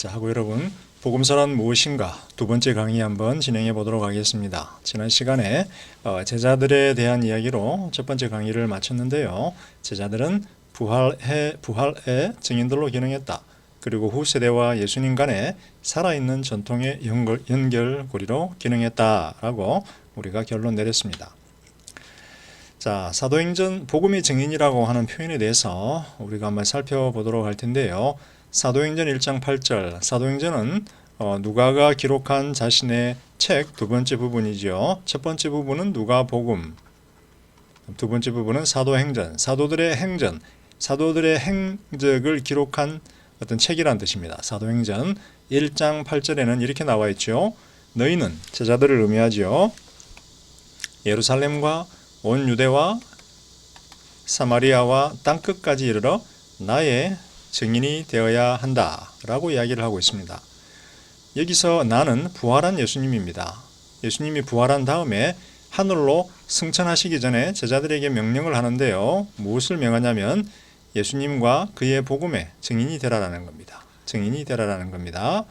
자, 하고 여러분, 복음서란 무엇인가 두 번째 강의 한번 진행해 보도록 하겠습니다. 지난 시간에 제자들에 대한 이야기로 첫 번째 강의를 마쳤는데요. 제자들은 부활의 증인들로 기능했다. 그리고 후세대와 예수님 간의 살아있는 전통의 연결고리로 기능했다라고 우리가 결론 내렸습니다. 자, 사도행전 복음의 증인이라고 하는 표현에 대해서 우리가 한번 살펴보도록 할 텐데요. 사도행전 1장 8절, 사도행전은 누가가 기록한 자신의 책 두 번째 부분이죠. 첫 번째 부분은 누가복음, 두 번째 부분은 사도행전, 사도들의 행전, 사도들의 행적을 기록한 어떤 책이란 뜻입니다. 사도행전 1장 8절에는 이렇게 나와 있죠. 너희는 제자들을 의미하죠. 예루살렘과 온 유대와 사마리아와 땅끝까지 이르러 나의 증인이 되어야 한다라고 이야기를 하고 있습니다. 여기서 나는 부활한 예수님입니다. 예수님이 부활한 다음에 하늘로 승천하시기 전에 제자들에게 명령을 하는데요. 무엇을 명하냐면 예수님과 그의 복음의 증인이 되라라는 겁니다. 증인이 되라라는 겁니다.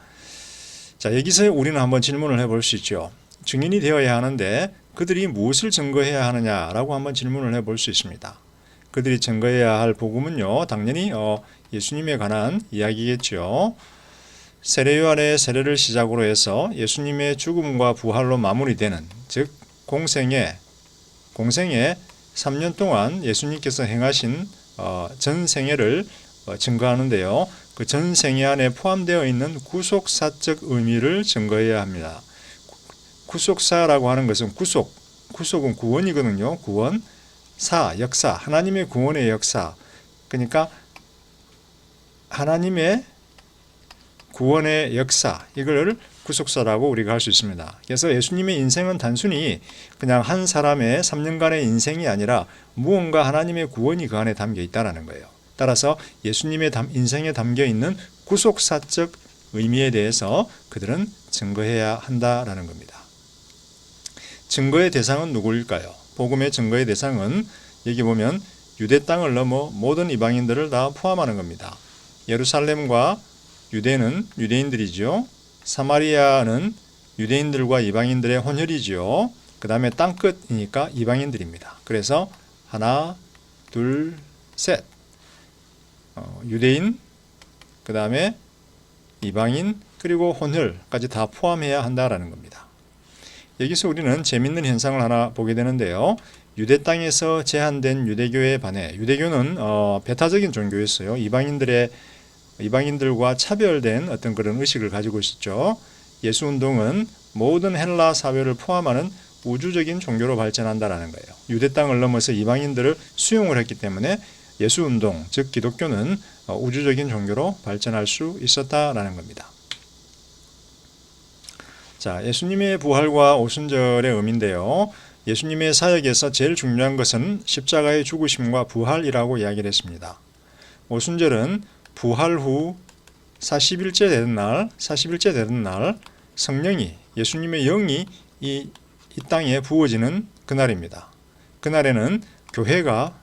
자, 여기서 우리는 한번 질문을 해볼 수 있죠. 증인이 되어야 하는데 그들이 무엇을 증거해야 하느냐라고 한번 질문을 해볼 수 있습니다. 그들이 증거해야 할 복음은요, 당연히 예수님에 관한 이야기겠죠. 세례 요한의 세례를 시작으로 해서 예수님의 죽음과 부활로 마무리되는, 즉 공생애 3년 동안 예수님께서 행하신 전생애를 증거하는데요. 그 전생애 안에 포함되어 있는 구속사적 의미를 증거해야 합니다. 구속사라고 하는 것은 구속은 구원이거든요. 구원, 역사, 하나님의 구원의 역사. 그러니까 하나님의 구원의 역사, 이걸 구속사라고 우리가 할 수 있습니다. 그래서 예수님의 인생은 단순히 그냥 한 사람의 3년간의 인생이 아니라 무언가 하나님의 구원이 그 안에 담겨 있다는 거예요. 따라서 예수님의 인생에 담겨 있는 구속사적 의미에 대해서 그들은 증거해야 한다라는 겁니다. 증거의 대상은 누구일까요? 복음의 증거의 대상은 여기 보면 유대 땅을 넘어 모든 이방인들을 다 포함하는 겁니다. 예루살렘과 유대는 유대인들이죠. 사마리아는 유대인들과 이방인들의 혼혈이죠. 그 다음에 땅끝이니까 이방인들입니다. 그래서 하나, 둘, 셋. 유대인, 그 다음에 이방인, 그리고 혼혈까지 다 포함해야 한다라는 겁니다. 여기서 우리는 재밌는 현상을 하나 보게 되는데요. 유대 땅에서 제한된 유대교에 반해 유대교는 배타적인 종교였어요. 이방인들과 차별된 어떤 그런 의식을 가지고 있었죠. 예수운동은 모든 헬라 사회를 포함하는 우주적인 종교로 발전한다라는 거예요. 유대 땅을 넘어서 이방인들을 수용을 했기 때문에 예수운동, 즉 기독교는 우주적인 종교로 발전할 수 있었다라는 겁니다. 자, 예수님의 부활과 오순절의 의미인데요. 예수님의 사역에서 제일 중요한 것은 십자가의 죽으심과 부활이라고 이야기를 했습니다. 오순절은 부활 후 40일째 되는 날 성령이, 예수님의 영이 이 땅에 부어지는 그날입니다. 그날에는 교회가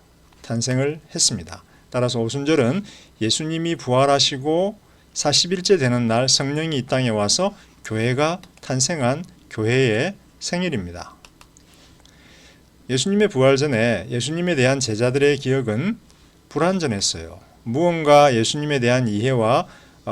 탄생을 했습니다. 따라서 오순절은 예수님이 부활하시고 40일째 되는 날 성령이 이 땅에 와서 교회가 탄생한 교회의 생일입니다. 예수님의 부활 전에 예수님에 대한 제자들의 기억은 불완전했어요. 무언가 예수님에 대한 이해와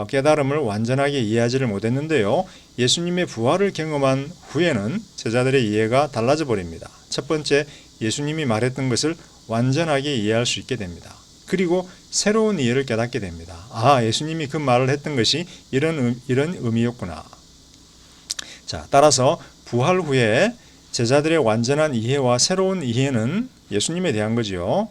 깨달음을 완전하게 이해하지를 못했는데요. 예수님의 부활을 경험한 후에는 제자들의 이해가 달라져 버립니다. 첫 번째, 예수님이 말했던 것을 완전하게 이해할 수 있게 됩니다. 그리고 새로운 이해를 깨닫게 됩니다. 아, 예수님이 그 말을 했던 것이 이런 의미였구나. 자, 따라서 부활 후에 제자들의 완전한 이해와 새로운 이해는 예수님에 대한 거지요.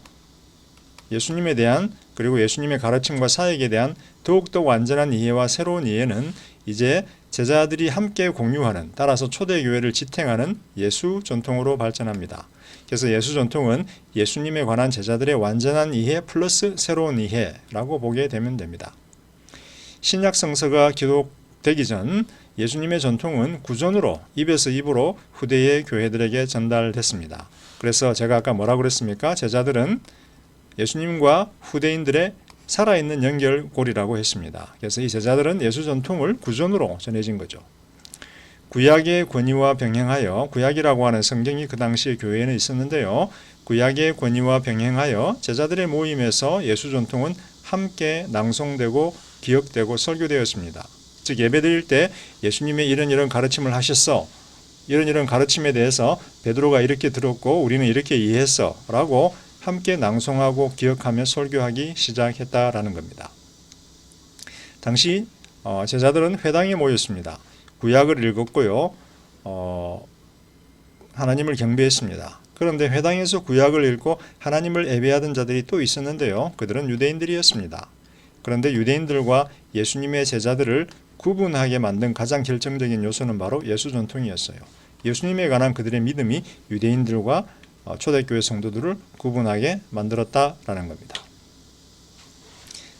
예수님에 대한, 그리고 예수님의 가르침과 사역에 대한 더욱더 완전한 이해와 새로운 이해는 이제 제자들이 함께 공유하는, 따라서 초대교회를 지탱하는 예수 전통으로 발전합니다. 그래서 예수 전통은 예수님에 관한 제자들의 완전한 이해 플러스 새로운 이해라고 보게 되면 됩니다. 신약 성서가 기록되기 전 예수님의 전통은 구전으로, 입에서 입으로 후대의 교회들에게 전달됐습니다. 그래서 제가 아까 뭐라고 그랬습니까? 제자들은 예수님과 후대인들의 살아있는 연결고리라고 했습니다. 그래서 이 제자들은 예수 전통을 구전으로 전해진 거죠. 구약의 권위와 병행하여, 구약이라고 하는 성경이 그 당시에 교회에는 있었는데요. 구약의 권위와 병행하여 제자들의 모임에서 예수 전통은 함께 낭송되고 기억되고 설교되었습니다. 즉 예배드릴 때 예수님의 이런 가르침을 하셨어, 이런 가르침에 대해서 베드로가 이렇게 들었고 우리는 이렇게 이해했어 라고 함께 낭송하고 기억하며 설교하기 시작했다라는 겁니다. 당시 제자들은 회당에 모였습니다. 구약을 읽었고요. 하나님을 경배했습니다. 그런데 회당에서 구약을 읽고 하나님을 예배하던 자들이 또 있었는데요. 그들은 유대인들이었습니다. 그런데 유대인들과 예수님의 제자들을 구분하게 만든 가장 결정적인 요소는 바로 예수 전통이었어요. 예수님에 관한 그들의 믿음이 유대인들과 초대교회 성도들을 구분하게 만들었다라는 겁니다.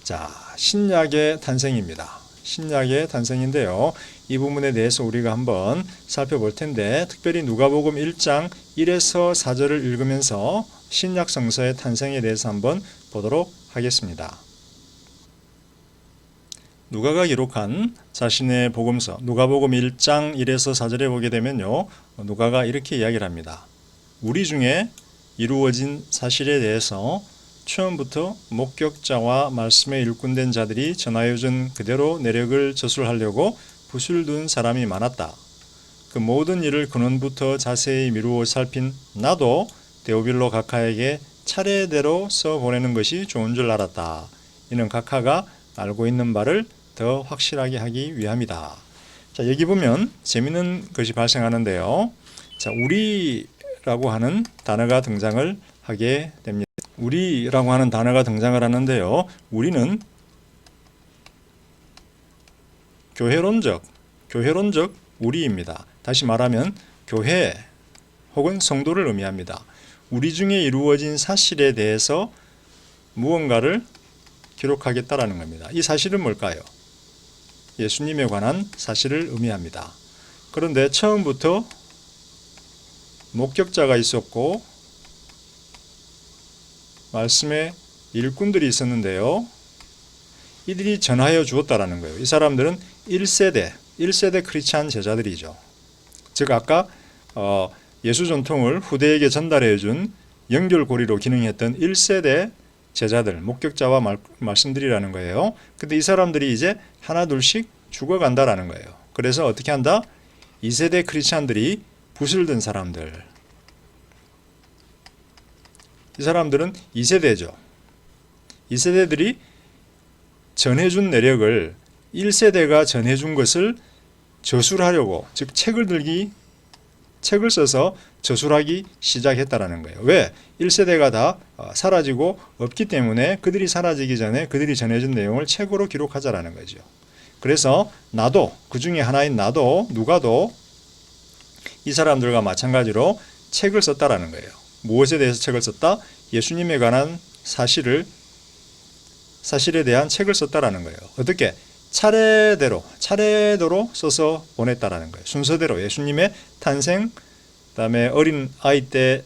자, 신약의 탄생입니다. 신약의 탄생인데요. 이 부분에 대해서 우리가 한번 살펴볼 텐데, 특별히 누가복음 1장 1에서 4절을 읽으면서 신약 성서의 탄생에 대해서 한번 보도록 하겠습니다. 누가가 기록한 자신의 복음서 누가복음 1장 1에서 4절에 보게 되면요, 누가가 이렇게 이야기를 합니다. 우리 중에 이루어진 사실에 대해서 처음부터 목격자와 말씀에 일꾼된 자들이 전하여준 그대로 내력을 저술하려고 붓을 둔 사람이 많았다. 그 모든 일을 근원부터 자세히 미루어 살핀 나도 데오빌로 각하에게 차례대로 써보내는 것이 좋은 줄 알았다. 이는 각하가 알고 있는 바를 더 확실하게 하기 위함이다. 자, 여기 보면 재미있는 것이 발생하는데요. 자, 우리라고 하는 단어가 등장을 하게 됩니다. 우리라고 하는 단어가 등장을 하는데요. 우리는 교회론적 우리입니다. 다시 말하면 교회 혹은 성도를 의미합니다. 우리 중에 이루어진 사실에 대해서 무언가를 기록하겠다라는 겁니다. 이 사실은 뭘까요? 예수님에 관한 사실을 의미합니다. 그런데 처음부터 목격자가 있었고 말씀의 일꾼들이 있었는데요. 이들이 전하여 주었다라는 거예요. 이 사람들은 1세대 크리스찬 제자들이죠. 즉 아까 예수 전통을 후대에게 전달해 준 연결고리로 기능했던 1세대 제자들, 목격자와 말씀드리라는 거예요. 근데 이 사람들이 이제 하나 둘씩 죽어간다라는 거예요. 그래서 어떻게 한다? 2세대 크리스찬들이 붓을 든 사람들, 이 사람들은 2세대죠. 2세대들이 전해준 내력을 1세대가 전해준 것을 저술하려고, 즉 책을 써서 저술하기 시작했다라는 거예요. 왜? 1세대가 다 사라지고 없기 때문에 그들이 사라지기 전에 그들이 전해준 내용을 책으로 기록하자라는 거죠. 그래서 나도, 그 중에 하나인 나도, 누가도 이 사람들과 마찬가지로 책을 썼다라는 거예요. 무엇에 대해서 책을 썼다? 예수님에 관한 사실에 대한 책을 썼다라는 거예요. 어떻게? 차례대로 써서 보냈다라는 거예요. 순서대로 예수님의 탄생, 그다음에 어린 아이 때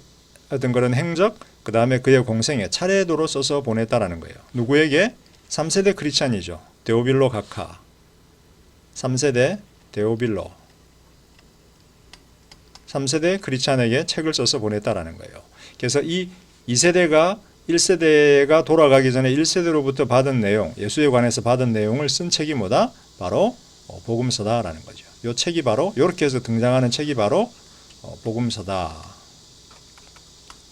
어떤 그런 행적, 그다음에 그의 공생에 차례대로 써서 보냈다라는 거예요. 누구에게? 3세대 크리스찬이죠. 데오빌로 각하. 3세대 데오빌로. 3세대 크리스찬에게 책을 써서 보냈다라는 거예요. 그래서 이 2세대가 1세대가 돌아가기 전에 1세대로부터 받은 내용, 예수에 관해서 받은 내용을 쓴 책이 뭐다? 바로 복음서다라는 거죠. 이 책이 바로, 이렇게 해서 등장하는 책이 바로 복음서다.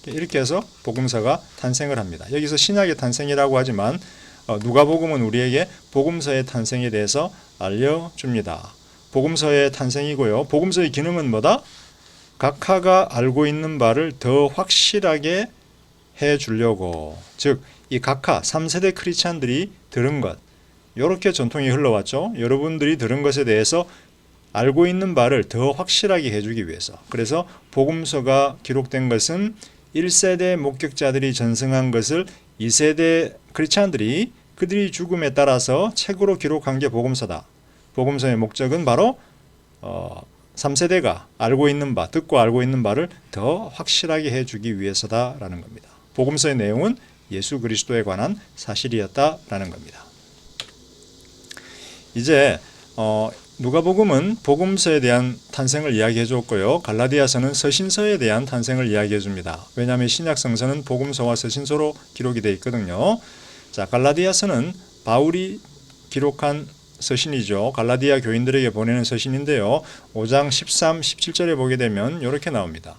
이렇게 해서 복음서가 탄생을 합니다. 여기서 신약의 탄생이라고 하지만 누가복음은 우리에게 복음서의 탄생에 대해서 알려줍니다. 복음서의 탄생이고요. 복음서의 기능은 뭐다? 각하가 알고 있는 바를 더 확실하게 해주려고, 즉 이 각하 3세대 크리스찬들이 들은 것, 이렇게 전통이 흘러왔죠. 여러분들이 들은 것에 대해서 알고 있는 바를 더 확실하게 해주기 위해서. 그래서 복음서가 기록된 것은 1세대 목격자들이 전승한 것을 2세대 크리스찬들이 그들이 죽음에 따라서 책으로 기록한 게 복음서다. 복음서의 목적은 바로 3세대가 알고 있는 바, 듣고 알고 있는 바를 더 확실하게 해주기 위해서다라는 겁니다. 복음서의 내용은 예수 그리스도에 관한 사실이었다라는 겁니다. 이제 누가복음은 복음서에 대한 탄생을 이야기해 줬고요. 갈라디아서는 서신서에 대한 탄생을 이야기해 줍니다. 왜냐하면 신약성서는 복음서와 서신서로 기록이 되어 있거든요. 자, 갈라디아서는 바울이 기록한 서신이죠. 갈라디아 교인들에게 보내는 서신인데요. 5장 13, 17절에 보게 되면 이렇게 나옵니다.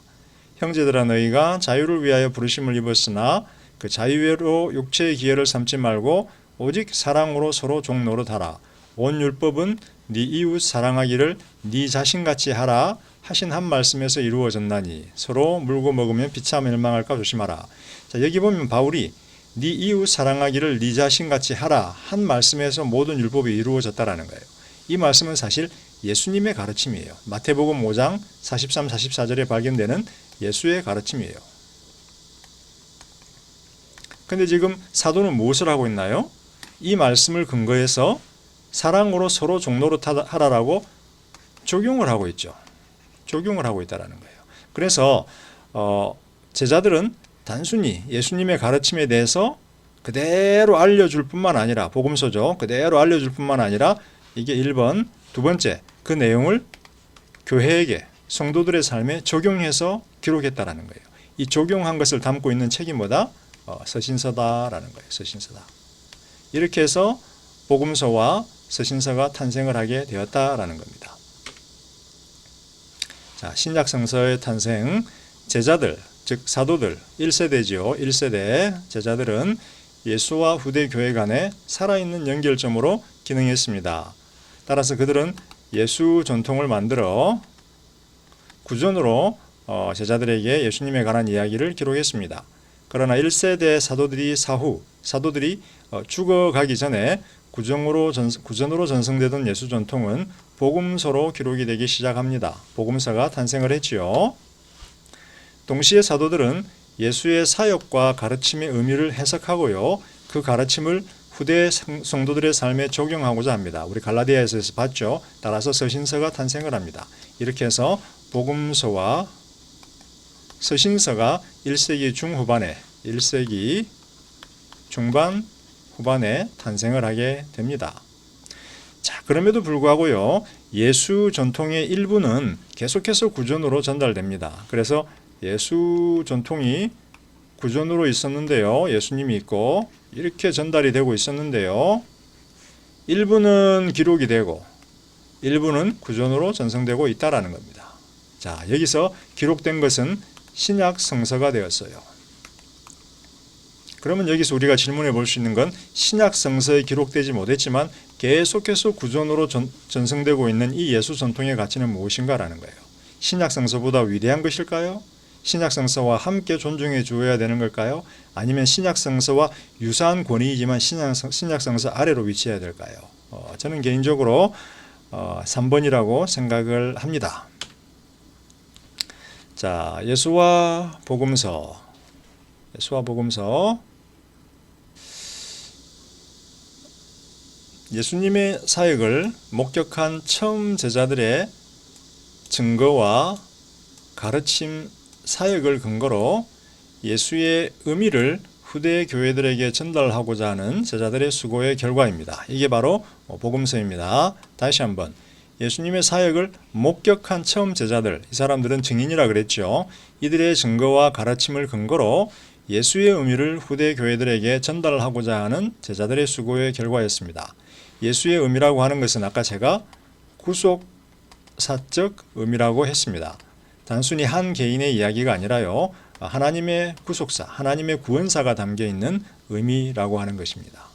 형제들아, 너희가 자유를 위하여 부르심을 입었으나 그 자유로 육체의 기회를 삼지 말고 오직 사랑으로 서로 종노릇하라. 온 율법은 네 이웃 사랑하기를 네 자신같이 하라 하신 한 말씀에서 이루어졌나니 서로 물고 먹으면 비참 멸망할까 조심하라. 자, 여기 보면 바울이 네 이웃 사랑하기를 네 자신같이 하라 한 말씀에서 모든 율법이 이루어졌다라는 거예요. 이 말씀은 사실 예수님의 가르침이에요. 마태복음 5장 43, 44절에 발견되는 예수의 가르침이에요. 근데 지금 사도는 무엇을 하고 있나요? 이 말씀을 근거해서 사랑으로 서로 종노릇하라라고 적용을 하고 있죠. 적용을 하고 있다라는 거예요. 그래서 제자들은 단순히 예수님의 가르침에 대해서 그대로 알려줄 뿐만 아니라, 복음서죠. 그대로 알려줄 뿐만 아니라 이게 1번, 두 번째, 그 내용을 교회에게, 성도들의 삶에 적용해서 기록했다라는 거예요. 이 적용한 것을 담고 있는 책이 뭐다? 서신서다라는 거예요. 서신서다. 이렇게 해서 복음서와 서신서가 탄생을 하게 되었다라는 겁니다. 자, 신약성서의 탄생, 제자들, 즉 사도들 1세대지요. 1세대 제자들은 예수와 후대 교회 간에 살아있는 연결점으로 기능했습니다. 따라서 그들은 예수 전통을 만들어 구전으로 제자들에게 예수님에 관한 이야기를 기록했습니다. 그러나 1세대 사도들이 사도들이 죽어가기 전에 구전으로 전승되던 예수 전통은 복음서로 기록이 되기 시작합니다. 복음서가 탄생을 했지요. 동시에 사도들은 예수의 사역과 가르침의 의미를 해석하고요. 그 가르침을 후대 성도들의 삶에 적용하고자 합니다. 우리 갈라디아에서 봤죠. 따라서 서신서가 탄생을 합니다. 이렇게 해서 복음서와 서신서가 1세기 중후반에 1세기 중반 후반에 탄생을 하게 됩니다. 자, 그럼에도 불구하고요. 예수 전통의 일부는 계속해서 구전으로 전달됩니다. 그래서 예수 전통이 구전으로 있었는데요. 예수님이 있고 이렇게 전달이 되고 있었는데요. 일부는 기록이 되고 일부는 구전으로 전승되고 있다라는 겁니다. 자, 여기서 기록된 것은 신약 성서가 되었어요. 그러면 여기서 우리가 질문해 볼 수 있는 건 신약 성서에 기록되지 못했지만 계속해서 구전으로 전승되고 있는 이 예수 전통의 가치는 무엇인가라는 거예요. 신약 성서보다 위대한 것일까요? 신약 성서와 함께 존중해 주어야 되는 걸까요? 아니면 신약 성서와 유사한 권위이지만 신약 성서 아래로 위치해야 될까요? 저는 개인적으로 3번이라고 생각을 합니다. 자, 예수와 복음서. 예수님의 사역을 목격한 처음 제자들의 증거와 가르침, 사역을 근거로 예수의 의미를 후대 교회들에게 전달하고자 하는 제자들의 수고의 결과입니다. 이게 바로 복음서입니다. 다시 한번, 예수님의 사역을 목격한 처음 제자들, 이 사람들은 증인이라 그랬죠. 이들의 증거와 가르침을 근거로 예수의 의미를 후대 교회들에게 전달하고자 하는 제자들의 수고의 결과였습니다. 예수의 의미라고 하는 것은 아까 제가 구속사적 의미라고 했습니다. 단순히 한 개인의 이야기가 아니라요. 하나님의 구속사, 하나님의 구원사가 담겨있는 의미라고 하는 것입니다.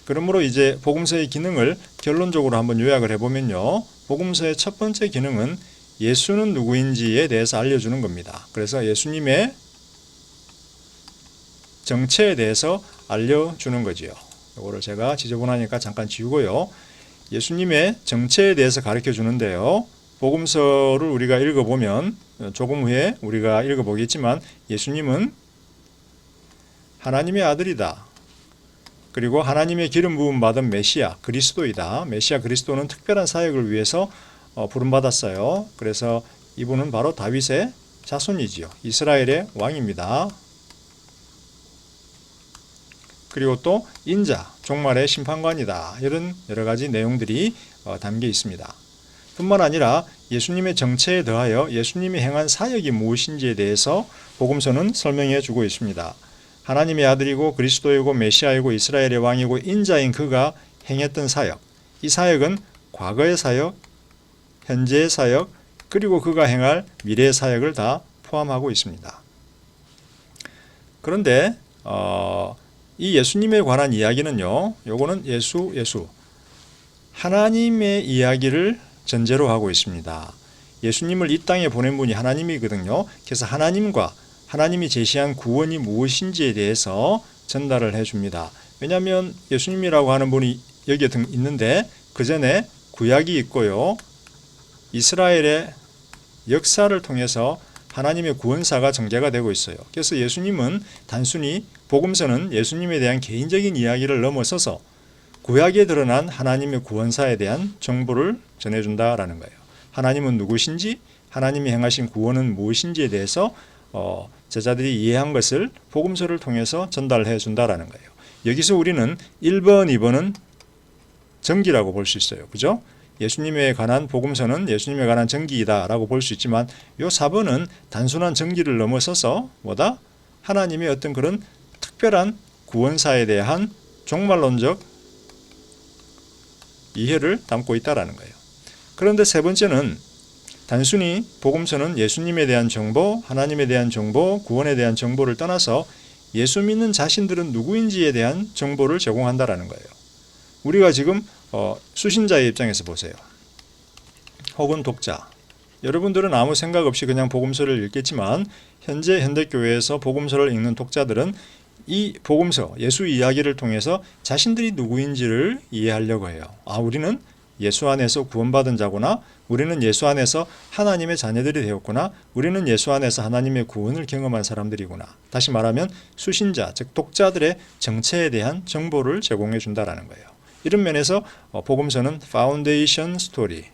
그러므로 이제 복음서의 기능을 결론적으로 한번 요약을 해보면요. 복음서의 첫 번째 기능은 예수는 누구인지에 대해서 알려주는 겁니다. 그래서 예수님의 정체에 대해서 알려주는 거지요. 이거를 제가 지저분하니까 잠깐 지우고요. 예수님의 정체에 대해서 가르쳐 주는데요. 복음서를 우리가 읽어보면 조금 후에 우리가 읽어보겠지만 예수님은 하나님의 아들이다. 그리고 하나님의 기름 부음 받은 메시아 그리스도이다. 메시아 그리스도는 특별한 사역을 위해서 부름받았어요. 그래서 이분은 바로 다윗의 자손이지요. 이스라엘의 왕입니다. 그리고 또 인자, 종말의 심판관이다. 이런 여러 가지 내용들이 담겨 있습니다. 뿐만 아니라 예수님의 정체에 더하여 예수님이 행한 사역이 무엇인지에 대해서 복음서는 설명해 주고 있습니다. 하나님의 아들이고 그리스도이고 메시아이고 이스라엘의 왕이고 인자인 그가 행했던 사역, 이 사역은 과거의 사역, 현재의 사역, 그리고 그가 행할 미래의 사역을 다 포함하고 있습니다. 그런데 이 예수님에 관한 이야기는요, 요거는 예수 하나님의 이야기를 전제로 하고 있습니다. 예수님을 이 땅에 보낸 분이 하나님이거든요. 그래서 하나님이 제시한 구원이 무엇인지에 대해서 전달을 해줍니다. 왜냐하면 예수님이라고 하는 분이 여기에 있는데 그 전에 구약이 있고요. 이스라엘의 역사를 통해서 하나님의 구원사가 전개가 되고 있어요. 그래서 예수님은 단순히 복음서는 예수님에 대한 개인적인 이야기를 넘어서서 구약에 드러난 하나님의 구원사에 대한 정보를 전해준다라는 거예요. 하나님은 누구신지, 하나님이 행하신 구원은 무엇인지에 대해서 제자들이 이해한 것을 복음서를 통해서 전달해 준다라는 거예요. 여기서 우리는 1번, 2번은 정기라고 볼 수 있어요. 그죠? 예수님에 관한 복음서는 예수님에 관한 정기이다라고 볼 수 있지만 이 4번은 단순한 정기를 넘어서서 뭐다? 하나님의 어떤 그런 특별한 구원사에 대한 종말론적 이해를 담고 있다라는 거예요. 그런데 세 번째는 단순히 복음서는 예수님에 대한 정보, 하나님에 대한 정보, 구원에 대한 정보를 떠나서 예수 믿는 자신들은 누구인지에 대한 정보를 제공한다라는 거예요. 우리가 지금 수신자의 입장에서 보세요. 혹은 독자. 여러분들은 아무 생각 없이 그냥 복음서를 읽겠지만 현재 현대교회에서 복음서를 읽는 독자들은 이 복음서, 예수 이야기를 통해서 자신들이 누구인지를 이해하려고 해요. 우리는 예수 안에서 구원받은 자구나, 우리는 예수 안에서 하나님의 자녀들이 되었구나, 우리는 예수 안에서 하나님의 구원을 경험한 사람들이구나. 다시 말하면 수신자, 즉 독자들의 정체에 대한 정보를 제공해 준다라는 거예요. 이런 면에서 복음서는 파운데이션 스토리,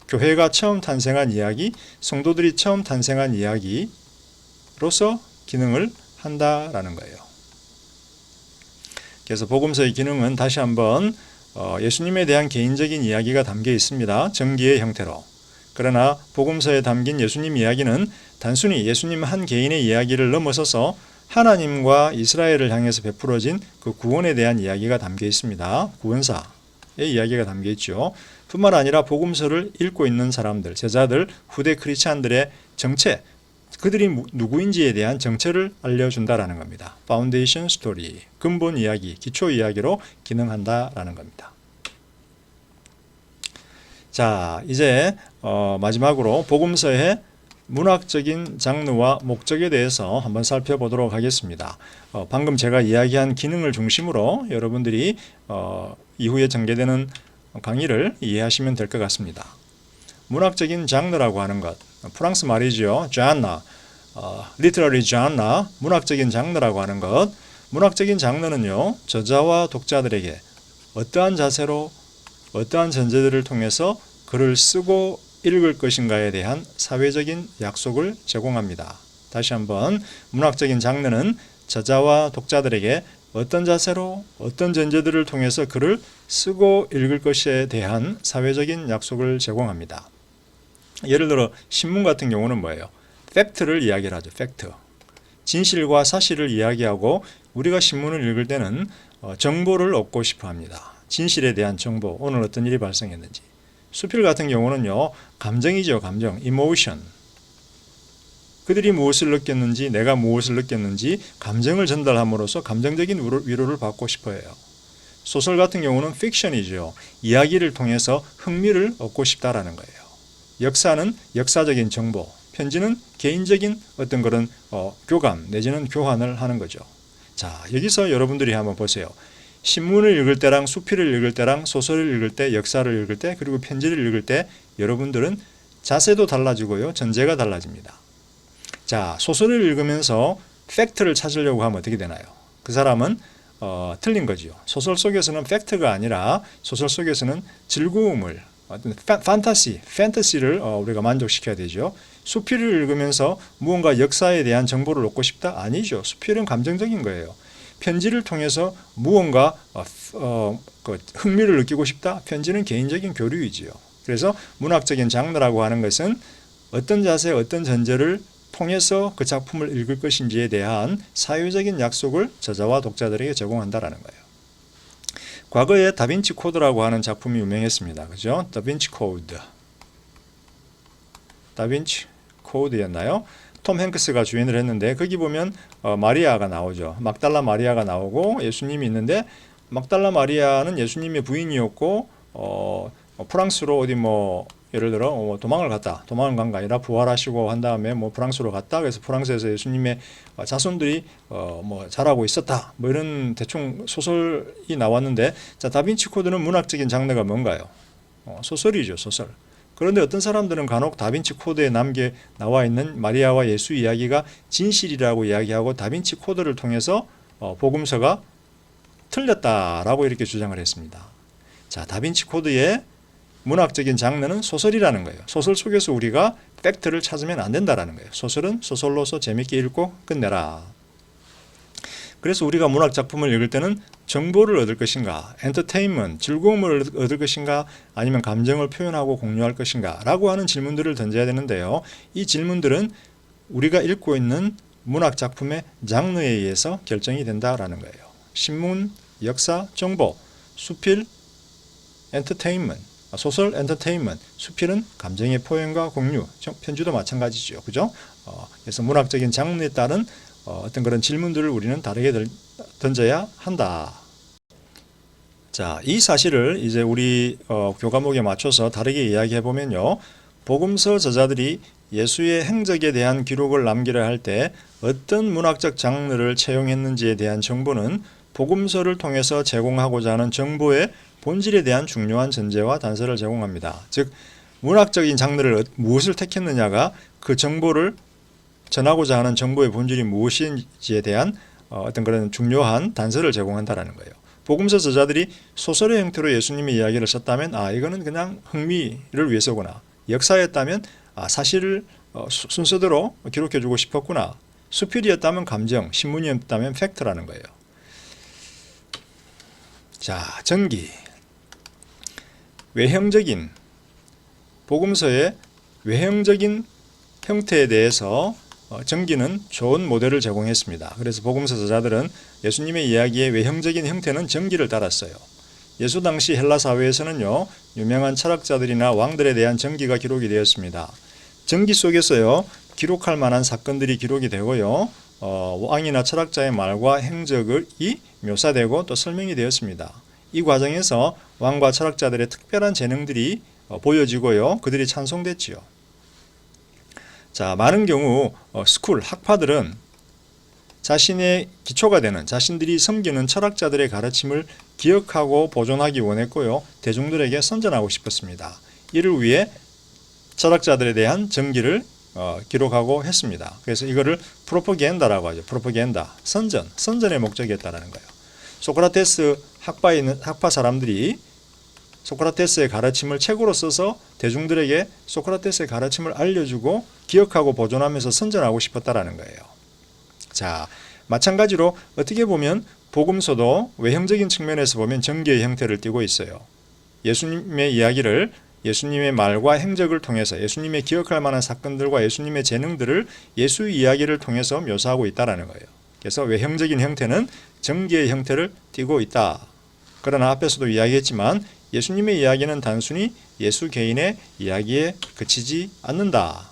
교회가 처음 탄생한 이야기, 성도들이 처음 탄생한 이야기로서 기능을 한다라는 거예요. 그래서 복음서의 기능은 다시 한번 예수님에 대한 개인적인 이야기가 담겨 있습니다. 정기의 형태로. 그러나 복음서에 담긴 예수님 이야기는 단순히 예수님 한 개인의 이야기를 넘어서서 하나님과 이스라엘을 향해서 베풀어진 그 구원에 대한 이야기가 담겨 있습니다. 구원사의 이야기가 담겨 있죠. 뿐만 아니라 복음서를 읽고 있는 사람들, 제자들, 후대 크리스찬들의 정체, 그들이 누구인지에 대한 정체를 알려준다라는 겁니다. 파운데이션 스토리, 근본 이야기, 기초 이야기로 기능한다라는 겁니다. 자, 이제 마지막으로 복음서의 문학적인 장르와 목적에 대해서 한번 살펴보도록 하겠습니다. 방금 제가 이야기한 기능을 중심으로 여러분들이 이후에 전개되는 강의를 이해하시면 될 것 같습니다. 문학적인 장르라고 하는 것, 프랑스 말이죠. genre, literary genre, 문학적인 장르라고 하는 것. 문학적인 장르는요, 저자와 독자들에게 어떠한 자세로, 어떠한 전제들을 통해서 글을 쓰고 읽을 것인가에 대한 사회적인 약속을 제공합니다. 다시 한번, 문학적인 장르는 저자와 독자들에게 어떤 자세로, 어떤 전제들을 통해서 글을 쓰고 읽을 것에 대한 사회적인 약속을 제공합니다. 예를 들어 신문 같은 경우는 뭐예요? 팩트를 이야기를 하죠. 팩트. 진실과 사실을 이야기하고 우리가 신문을 읽을 때는 정보를 얻고 싶어 합니다. 진실에 대한 정보, 오늘 어떤 일이 발생했는지. 수필 같은 경우는요, 감정이죠. 감정, emotion. 그들이 무엇을 느꼈는지, 내가 무엇을 느꼈는지 감정을 전달함으로써 감정적인 위로를 받고 싶어 해요. 소설 같은 경우는 픽션이죠. 이야기를 통해서 흥미를 얻고 싶다라는 거예요. 역사는 역사적인 정보, 편지는 개인적인 어떤 그런 교감 내지는 교환을 하는 거죠. 자, 여기서 여러분들이 한번 보세요. 신문을 읽을 때랑 수필을 읽을 때랑 소설을 읽을 때, 역사를 읽을 때, 그리고 편지를 읽을 때 여러분들은 자세도 달라지고요, 전제가 달라집니다. 자, 소설을 읽으면서 팩트를 찾으려고 하면 어떻게 되나요? 그 사람은 틀린 거죠. 소설 속에서는 팩트가 아니라 소설 속에서는 즐거움을, 어떤 판타시를 우리가 만족시켜야 되죠. 수필을 읽으면서 무언가 역사에 대한 정보를 얻고 싶다? 아니죠. 수필은 감정적인 거예요. 편지를 통해서 무언가 흥미를 느끼고 싶다? 편지는 개인적인 교류이지요. 그래서 문학적인 장르라고 하는 것은 어떤 자세, 어떤 전제를 통해서 그 작품을 읽을 것인지에 대한 사유적인 약속을 저자와 독자들에게 제공한다라는 거예요. 과거에 다빈치 코드라고 하는 작품이 유명했습니다. 그죠? 다빈치 코드. 다빈치 코드였나요? 톰 행크스가 주연을 했는데 거기 보면 마리아가 나오죠. 막달라 마리아가 나오고 예수님이 있는데 막달라 마리아는 예수님의 부인이었고 프랑스로 어디 예를 들어 도망을 간 게 아니라 부활하시고 한 다음에 프랑스로 갔다. 그래서 프랑스에서 예수님의 자손들이 자라고 있었다. 이런 대충 소설이 나왔는데, 자, 다빈치 코드는 문학적인 장르가 뭔가요? 소설이죠, 소설. 그런데 어떤 사람들은 간혹 다빈치 코드에 나와 있는 마리아와 예수 이야기가 진실이라고 이야기하고 다빈치 코드를 통해서 복음서가 틀렸다라고 이렇게 주장을 했습니다. 자, 다빈치 코드의 문학적인 장르는 소설이라는 거예요. 소설 속에서 우리가 팩트를 찾으면 안 된다라는 거예요. 소설은 소설로서 재밌게 읽고 끝내라. 그래서 우리가 문학 작품을 읽을 때는 정보를 얻을 것인가, 엔터테인먼트, 즐거움을 얻을 것인가, 아니면 감정을 표현하고 공유할 것인가 라고 하는 질문들을 던져야 되는데요. 이 질문들은 우리가 읽고 있는 문학 작품의 장르에 의해서 결정이 된다라는 거예요. 신문, 역사, 정보, 수필, 엔터테인먼트, 소설, 엔터테인먼트, 수필은 감정의 표현과 공유, 편지도 마찬가지죠. 그죠? 그래서 문학적인 장르에 따른 어떤 그런 질문들을 우리는 다르게 던져야 한다. 자, 이 사실을 이제 우리 교과목에 맞춰서 다르게 이야기해 보면요. 복음서 저자들이 예수의 행적에 대한 기록을 남기려 할 때 어떤 문학적 장르를 채용했는지에 대한 정보는 복음서를 통해서 제공하고자 하는 정보의 본질에 대한 중요한 전제와 단서를 제공합니다. 즉, 문학적인 장르를 무엇을 택했느냐가 그 정보를 전하고자 하는 정보의 본질이 무엇인지에 대한 어떤 그런 중요한 단서를 제공한다는 거예요. 복음서 저자들이 소설의 형태로 예수님의 이야기를 썼다면 이거는 그냥 흥미를 위해서구나. 역사였다면 사실을 순서대로 기록해주고 싶었구나. 수필이었다면 감정, 신문이었다면 팩트라는 거예요. 자, 전기. 외형적인 복음서의 외형적인 형태에 대해서 전기는 좋은 모델을 제공했습니다. 그래서 복음서 저자들은 예수님의 이야기의 외형적인 형태는 전기를 따랐어요. 예수 당시 헬라 사회에서는요, 유명한 철학자들이나 왕들에 대한 전기가 기록이 되었습니다. 전기 속에서요, 기록할 만한 사건들이 기록이 되고요, 왕이나 철학자의 말과 행적이 묘사되고 또 설명이 되었습니다. 이 과정에서 왕과 철학자들의 특별한 재능들이 보여지고요, 그들이 찬송됐지요. 자, 많은 경우 학파들은 자신의 기초가 되는 자신들이 섬기는 철학자들의 가르침을 기억하고 보존하기 원했고요, 대중들에게 선전하고 싶었습니다. 이를 위해 철학자들에 대한 전기를 기록하고 했습니다. 그래서 이거를 프로퍼겐다라고 하죠. 프로퍼겐다, 선전의 목적이었다는 거예요. 소크라테스 학파에 있는 학파 사람들이 소크라테스의 가르침을 책으로 써서 대중들에게 소크라테스의 가르침을 알려주고 기억하고 보존하면서 선전하고 싶었다라는 거예요. 자, 마찬가지로 어떻게 보면 복음서도 외형적인 측면에서 보면 전기의 형태를 띠고 있어요. 예수님의 이야기를 예수님의 말과 행적을 통해서 예수님의 기억할 만한 사건들과 예수님의 재능들을 예수 이야기를 통해서 묘사하고 있다는 거예요. 그래서 외형적인 형태는 전기의 형태를 띠고 있다. 그러나 앞에서도 이야기했지만 예수님의 이야기는 단순히 예수 개인의 이야기에 그치지 않는다.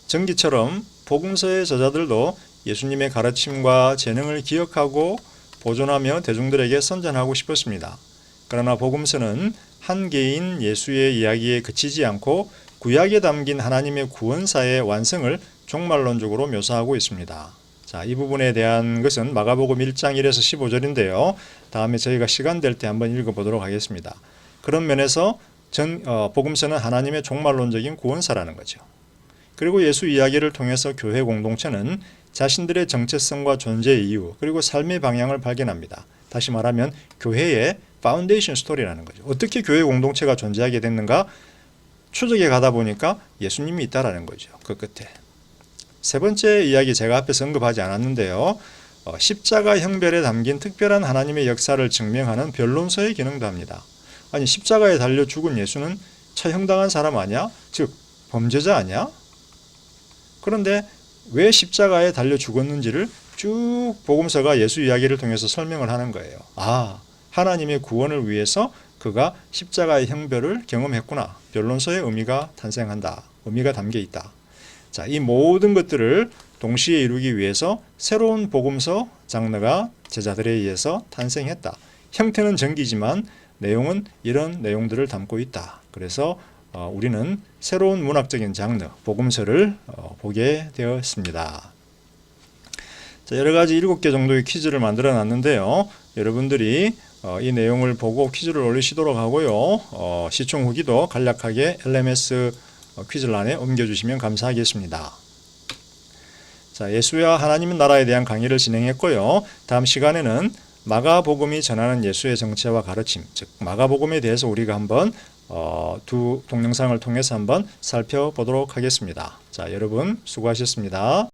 전기처럼 복음서의 저자들도 예수님의 가르침과 재능을 기억하고 보존하며 대중들에게 선전하고 싶었습니다. 그러나 복음서는 한 개인 예수의 이야기에 그치지 않고 구약에 담긴 하나님의 구원사의 완성을 종말론적으로 묘사하고 있습니다. 자, 이 부분에 대한 것은 마가복음 1장 1에서 15절인데요. 다음에 저희가 시간 될 때 한번 읽어보도록 하겠습니다. 그런 면에서 복음서는 하나님의 종말론적인 구원사라는 거죠. 그리고 예수 이야기를 통해서 교회 공동체는 자신들의 정체성과 존재 이유 그리고 삶의 방향을 발견합니다. 다시 말하면 교회의 파운데이션 스토리라는 거죠. 어떻게 교회 공동체가 존재하게 됐는가? 추적해 가다 보니까 예수님이 있다라는 거죠. 그 끝에. 세 번째 이야기 제가 앞에서 언급하지 않았는데요. 십자가 형별에 담긴 특별한 하나님의 역사를 증명하는 변론서의 기능도 합니다. 아니 십자가에 달려 죽은 예수는 처형당한 사람 아니야? 즉 범죄자 아니야? 그런데 왜 십자가에 달려 죽었는지를 쭉 복음서가 예수 이야기를 통해서 설명을 하는 거예요. 아, 하나님의 구원을 위해서 그가 십자가의 형별을 경험했구나. 변론서의 의미가 탄생한다. 의미가 담겨 있다. 자, 이 모든 것들을 동시에 이루기 위해서 새로운 복음서 장르가 제자들에 의해서 탄생했다. 형태는 전기지만 내용은 이런 내용들을 담고 있다. 그래서 우리는 새로운 문학적인 장르, 복음서를 보게 되었습니다. 자, 여러 가지 7개 정도의 퀴즈를 만들어 놨는데요. 여러분들이 이 내용을 보고 퀴즈를 올리시도록 하고요. 시청 후기도 간략하게 LMS 퀴즈란에 옮겨주시면 감사하겠습니다. 자, 예수와 하나님의 나라에 대한 강의를 진행했고요. 다음 시간에는 마가복음이 전하는 예수의 정체와 가르침, 즉 마가복음에 대해서 우리가 한번 두 동영상을 통해서 한번 살펴보도록 하겠습니다. 자, 여러분 수고하셨습니다.